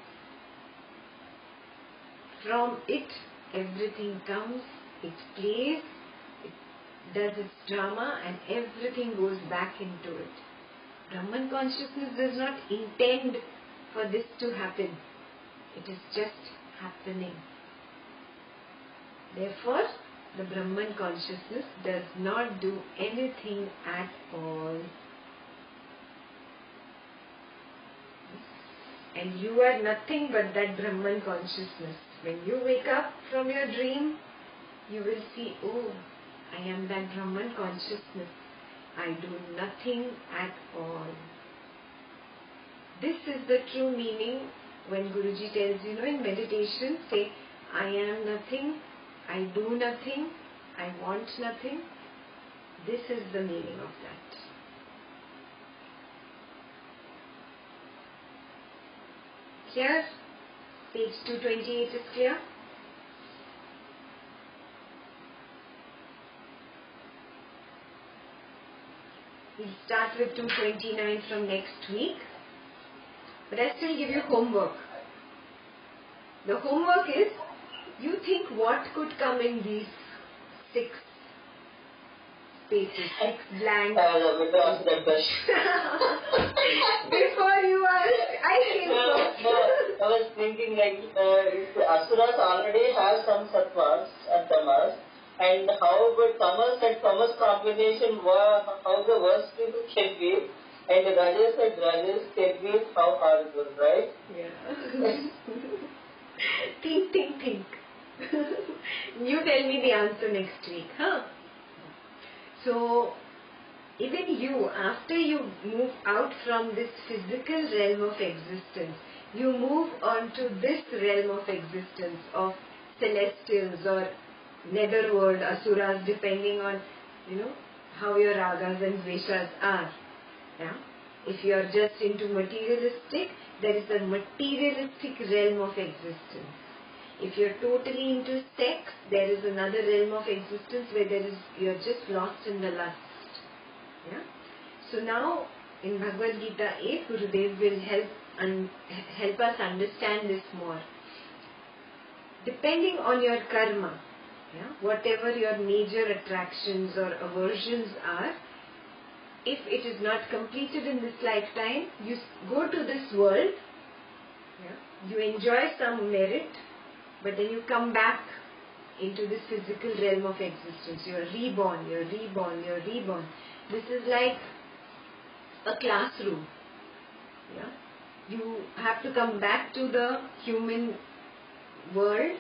from it everything comes, it plays, it does its drama, and everything goes back into it. Brahman consciousness does not intend for this to happen. It is just happening. Therefore, the Brahman consciousness does not do anything at all. And you are nothing but that Brahman consciousness. When you wake up from your dream, you will see, oh, I am that Brahman consciousness. I do nothing at all. This is the true meaning when Guruji tells, in meditation, say, I am nothing, I do nothing, I want nothing. This is the meaning of that. Clear? Page 228 is clear? We'll start with 229 from next week. But I still give you homework. The homework is, you think what could come in these 6 spaces, 6 blank. Before you ask, I came first. I was thinking Asuras already have some sattvas and tamas, and how about tamas and tamas combination, how the worst people can be, and the rajas and rajas can be how horrible, right? Yeah. Think. You tell me the answer next week, huh? So, even you, after you move out from this physical realm of existence, you move on to this realm of existence of celestials or netherworld, asuras, depending on, how your ragas and dveshas are. Yeah? If you are just into materialistic, there is a materialistic realm of existence. If you are totally into sex, there is another realm of existence where you are just lost in the lust. Yeah? So now, in Bhagavad Gita 8, Gurudev will help us understand this more. Depending on your karma, whatever your major attractions or aversions are, if it is not completed in this lifetime, you go to this world, you enjoy some merit, but then you come back into this physical realm of existence. You are reborn. This is like a classroom. You have to come back to the human world.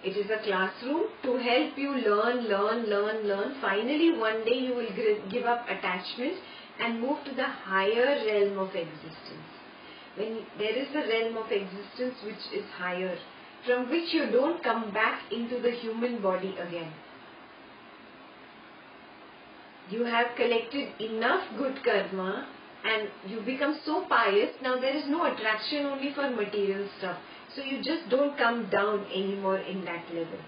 It is a classroom to help you learn. Finally, one day you will give up attachment and move to the higher realm of existence. When there is a realm of existence which is higher, from which you don't come back into the human body again. You have collected enough good karma and you become so pious, now there is no attraction only for material stuff. So you just don't come down anymore in that level.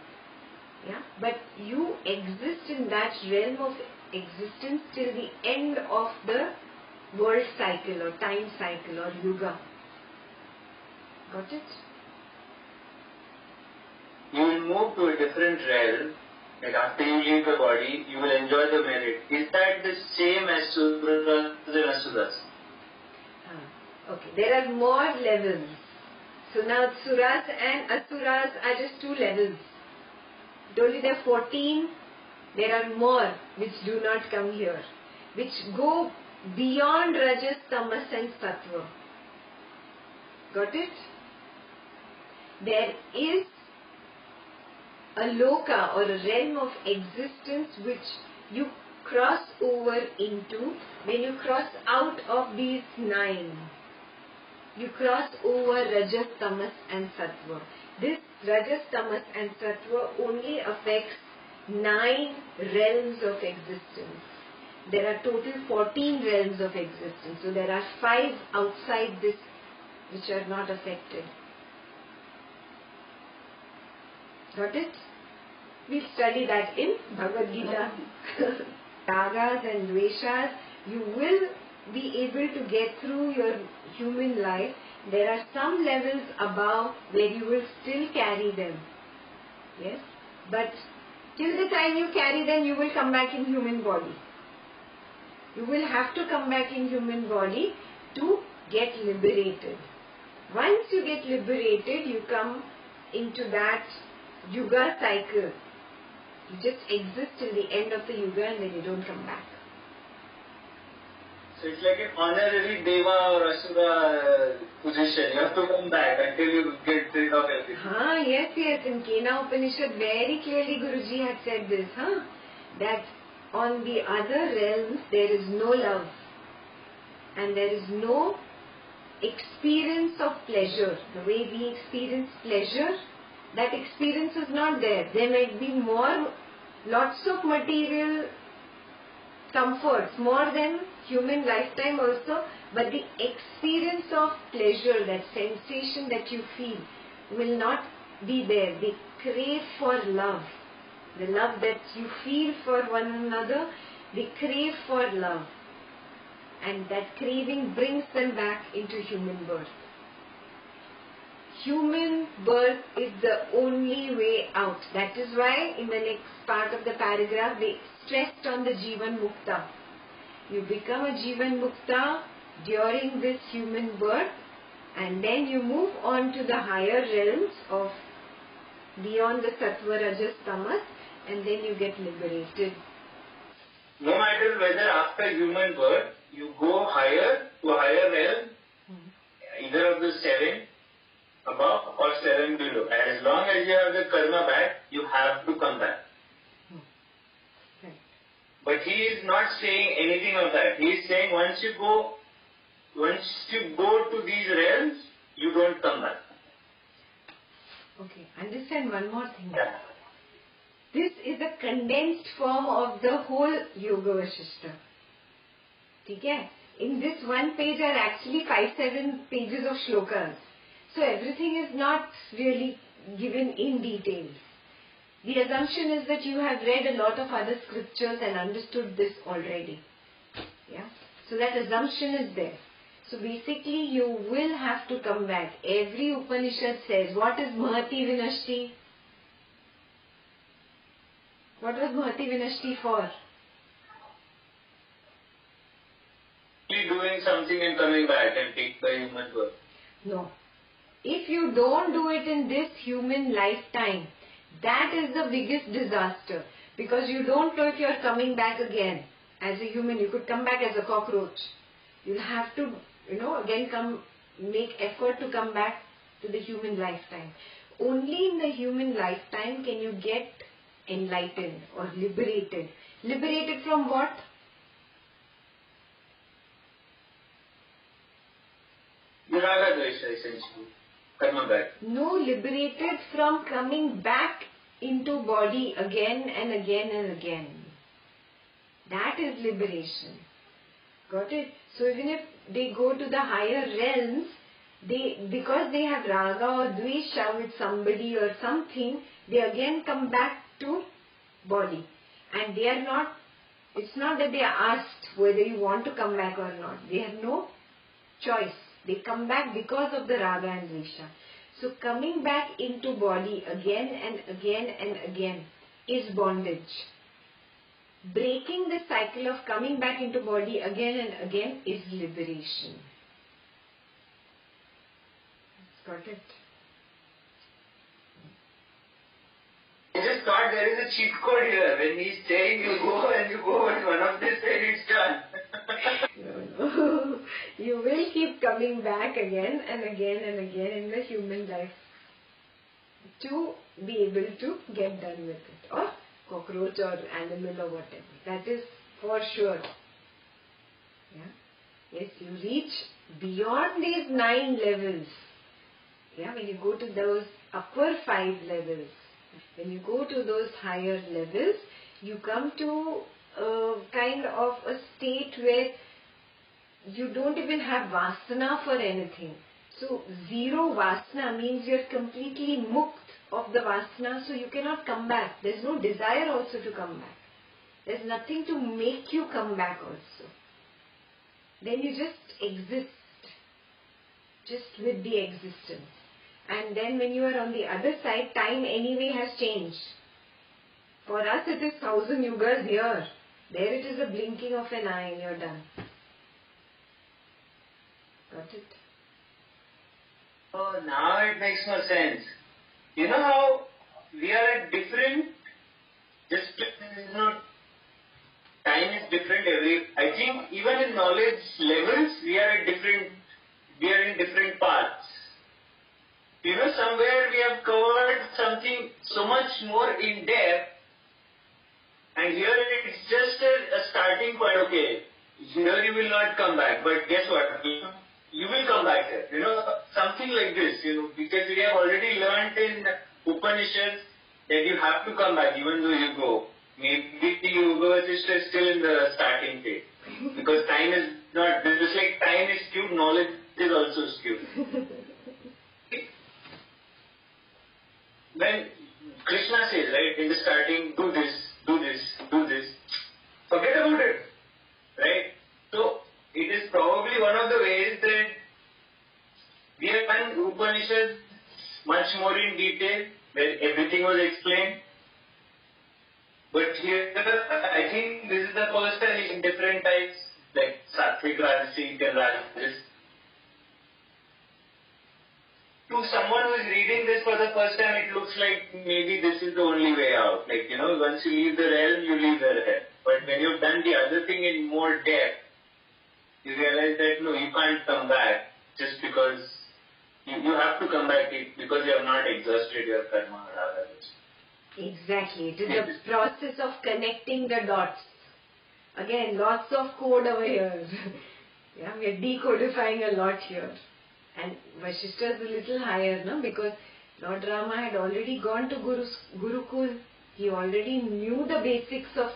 But you exist in that realm of existence till the end of the world cycle or time cycle or yuga. Got it? You will move to a different realm, like after you leave the body, you will enjoy the merit. Is that the same as Suras and Asuras? Okay, there are more levels. So now Suras and Asuras are just 2 levels. Only there are 14, there are more which do not come here, which go beyond Rajas, Tamas and Sattva. Got it? There is a loka or a realm of existence which you cross over into when you cross out of these 9. You cross over Rajas, Tamas and Sattva. This Rajas, Tamas and Sattva only affects 9 realms of existence. there are total 14 realms of existence. So there are 5 outside this which are not affected. Got it? We'll study that in Bhagavad Gita. Ragas and Dveshas, you will be able to get through your human life. There are some levels above where you will still carry them. Yes? But till the time you carry them, you will come back in human body. You will have to come back in human body to get liberated. Once you get liberated, you come into that Yuga cycle. You just exist till the end of the Yuga and then you don't come back. So it's like an honorary Deva or Asura position. You have to come back until you get rid of everything. Yes. In Kena Upanishad, very clearly Guruji had said this. That on the other realms there is no love. And there is no experience of pleasure. The way we experience pleasure, that experience is not there. There might be lots of material comforts, more than human lifetime also, but the experience of pleasure, that sensation that you feel, will not be there. They crave for love. The love that you feel for one another, they crave for love. And that craving brings them back into human birth. Human birth is the only way out. That is why in the next part of the paragraph they stressed on the Jivan Mukta. You become a Jivan Mukta during this human birth and then you move on to the higher realms of beyond the Sattva, Rajas, Tamas, and then you get liberated. No matter whether after human birth you go higher to a higher realm, either of the 7 above or 7 below. As long as you have the karma back, you have to come back. Right. But he is not saying anything of that. He is saying once you go to these realms, you don't come back. Okay, understand one more thing. Yeah. This is a condensed form of the whole Yoga Vasistha. Okay? In this one page are actually 5-7 pages of shlokas. So everything is not really given in detail. The assumption is that you have read a lot of other scriptures and understood this already. Yeah? So that assumption is there. So basically you will have to come back. Every Upanishad says, what is Mahati Vinashti? What was Mahati Vinashti for? Doing something and coming back and take the human birth. No. If you don't do it in this human lifetime, that is the biggest disaster. Because you don't know if you are coming back again. As a human, you could come back as a cockroach. You'll have to, again make effort to come back to the human lifetime. Only in the human lifetime can you get enlightened or liberated. Liberated from what? Raga Dvesha essentially. Karma back. No, liberated from coming back into body again and again and again. That is liberation. Got it? So even if they go to the higher realms, because they have raga or dvesha with somebody or something, they again come back to body. And they are not, it's not that they are asked whether you want to come back or not. They have no choice. They come back because of the raga and dvesha. So coming back into body again and again and again is bondage. Breaking the cycle of coming back into body again and again is liberation. Got it? I just thought there is a cheat code here. When he's saying you go and one of this said it's done. No. You will keep coming back again and again and again in the human life to be able to get done with it. Or cockroach or animal or whatever. That is for sure. Yeah? Yes, you reach beyond these 9 levels. Yeah, when you go to those upper 5 levels, when you go to those higher levels, you come to kind of a state where you don't even have vasana for anything. So zero vasana means you're completely mukt of the vasana, so you cannot come back. There's no desire also to come back. There's nothing to make you come back also. Then you just exist, just with the existence. And then when you are on the other side, time anyway has changed. For us it is 1,000 yugas here. There it is a blinking of an eye and you're done. Got it? Oh, now it makes more sense. You know how we are at different, time is different I think even in knowledge levels, we are in different paths. Somewhere we have covered something so much more in depth, and here it's just a starting point. Okay, here you will not come back, but guess what? You will come back here. Something like this, because we have already learned in Upanishads that you have to come back even though you go. Maybe the Yoga Vasistha is still in the starting phase. Because time is not, just like time is skewed, knowledge is also skewed. When Krishna says, right, in the starting, do this, do this, do this, forget about it. Right? So, it is probably one of the ways that we have done Upanishads much more in detail, where everything was explained. But here, I think this is the first time in different types, like Sattvic, Rajasic and Rajas. To someone who is reading this for the first time, it looks like maybe this is the only way out. Like, once you leave the realm, you leave the realm. But when you've done the other thing in more depth, you realize that no, you can't come back just because you have to come back because you have not exhausted your karma. Exactly. It is a process of connecting the dots. Again, lots of code over here. Yeah, we are decodifying a lot here. And Vasistha is a little higher, no? Because Lord Rama had already gone to Gurukul. He already knew the basics of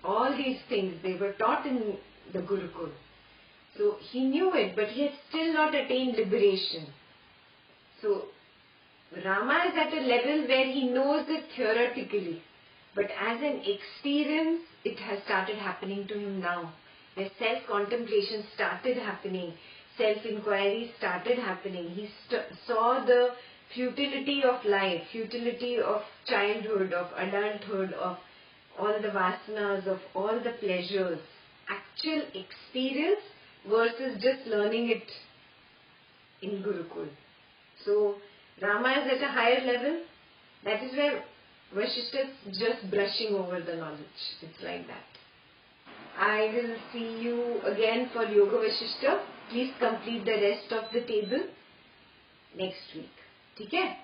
all these things. They were taught in the Gurukul. So he knew it, but he had still not attained liberation. So Rama is at a level where he knows it theoretically, but as an experience, it has started happening to him now. Where self-contemplation started happening, self-inquiry started happening. He saw the futility of life, futility of childhood, of adulthood, of all the vasanas, of all the pleasures. Actual experience versus just learning it in Gurukul. So, Rama is at a higher level. That is where Vasistha is just brushing over the knowledge. It's like that. I will see you again for Yoga Vasistha. Please complete the rest of the table next week. Okay?